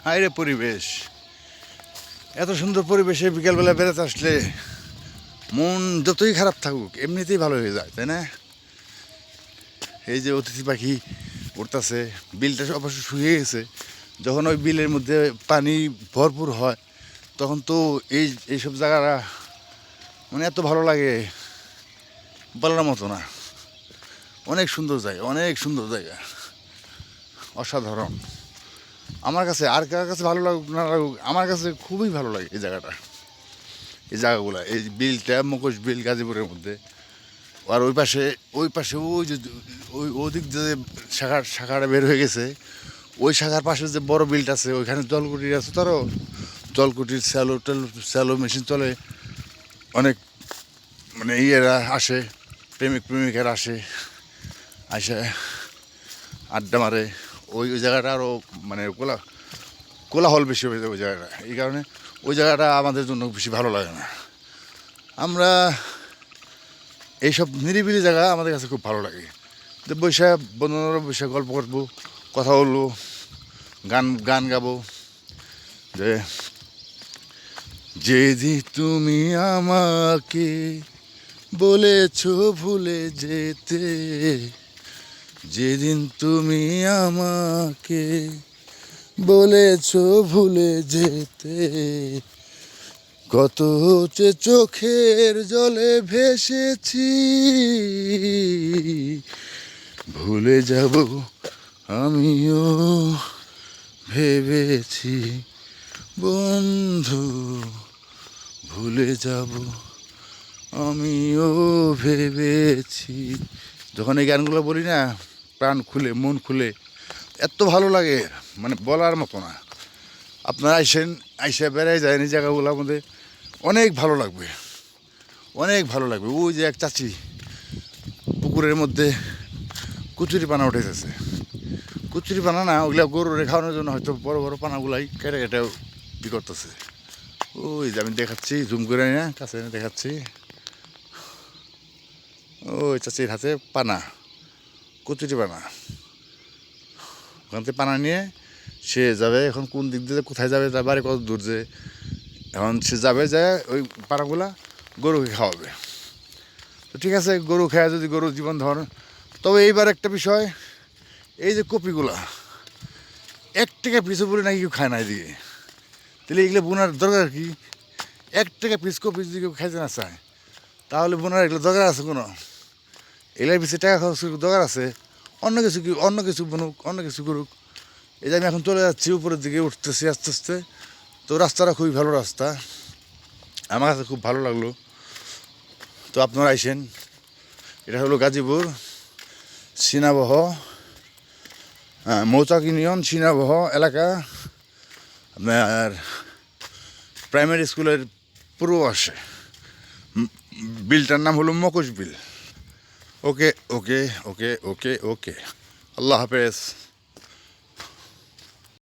হায় রে পরিবেশ, এত সুন্দর পরিবেশে বিকালবেলা বেড়াতে আসলে মন যতই খারাপ থাকুক এমনিতেই ভালো হয়ে যায়, তাই না? এই যে অতিথি পাখি উঠতেছে, বিলটা অবশ্য শুকিয়ে গেছে। যখন ওই বিলের মধ্যে পানি ভরপুর হয় তখন তো এইসব জায়গাটা মানে এত ভালো লাগে, বলার মতো না। অনেক সুন্দর জায়গা, অনেক সুন্দর জায়গা, অসাধারণ। আমার কাছে, আর কার কাছে ভালো লাগুক না লাগুক, আমার কাছে খুবই ভালো লাগে এই জায়গাটা, এই জায়গাগুলো। এই বিলটা মুখোশ বিল গাজীপুরের মধ্যে। আর ওই পাশে ওই যে ওই ওদিক যে শাখাটা বের হয়ে গেছে, ওই শাখার পাশে যে বড় বিলটা আছে ওইখানে জলকুটির আছে। তারও জলকুটির স্যালো মেশিন চলে। অনেক মানে ইয়েরা আসে, প্রেমিকেরা আসে আড্ডা মারে। ওই জায়গাটা আরও মানে কোলাহল বেশি হয়ে যায় ওই জায়গাটা। এই কারণে ওই জায়গাটা আমাদের জন্য বেশি ভালো লাগে না। আমরা এইসব নিরিবিলি জায়গা আমাদের কাছে খুব ভালো লাগে। যে বন্ধুরা বৈশা গল্প করবো, কথা বলবো, গান গান গাবো। যে যেদি তুমি আমাকে বলেছ ভুলে যেতে, যেদিন তুমি আমাকে বলেছ ভুলে যেতে, কত যে চোখের জলে ভেসেছি, ভুলে যাব আমিও ভেবেছি বন্ধু, ভুলে যাব আমিও ভেবেছি। যখন এই গানগুলো বলি না, প্রাণ খুলে মন খুলে এত ভালো লাগে, মানে বলার মতো না। আপনারা আইসা বেড়াই যায় এই জায়গাগুলোর মধ্যে, অনেক ভালো লাগবে, অনেক ভালো লাগবে। ওই যে এক চাচি পুকুরের মধ্যে কচুরি পানা উঠেছে। কচুরি পানা না, ওগুলা গরুর খাওয়ানোর জন্য হয়তো বড় বড় পানাগুলাই কেটে কেটে ই করতেছে। ওই যে আমি দেখাচ্ছি, জুম করে না কাছে এনে দেখাচ্ছি। ওই চাচির হাতে পানা, কচুরি পানা। ওখান থেকে পানা নিয়ে সে যাবে, এখন কোন দিক দিয়ে কোথায় যাবে, তার বাড়ি কত দূর, যে এখন সে যাবে যায় ওই পানাগুলা গরুকে খাওয়াবে। তো ঠিক আছে, গরু খায় যদি গরুর জীবন ধর। তবে এইবার একটা বিষয়, এই যে কপিগুলা 1 টাকা পিছু বলে নাকি কেউ খায় না এদিকে। তাহলে এগুলো বোনার দরকার কি? 1 টাকা পিস কপি যদি কেউ খাইতে না চায়, তাহলে বোনার এগুলো দরকার আছে কোনো? এগুলোর পিছিয়ে টাকা খরচ দরকার আছে? অন্য কিছু বনুক, অন্য কিছু করুক। এই যে আমি এখন চলে যাচ্ছি উপরের দিকে, উঠতেছি আস্তে আস্তে। তো রাস্তাটা খুবই ভালো রাস্তা, আমার কাছে খুব ভালো লাগলো। তো আপনারা আইসেন। এটা হলো গাজীপুর সিনাবহ মৌচাক ইউনিয়ন সিনাবহ এলাকা। আপনার প্রাইমারি স্কুলের পূর্ব পাশে। বিলটার নাম হলো মুখোশ বিল। ওকে ওকে ওকে ওকে ওকে, আল্লাহ হাফেজ।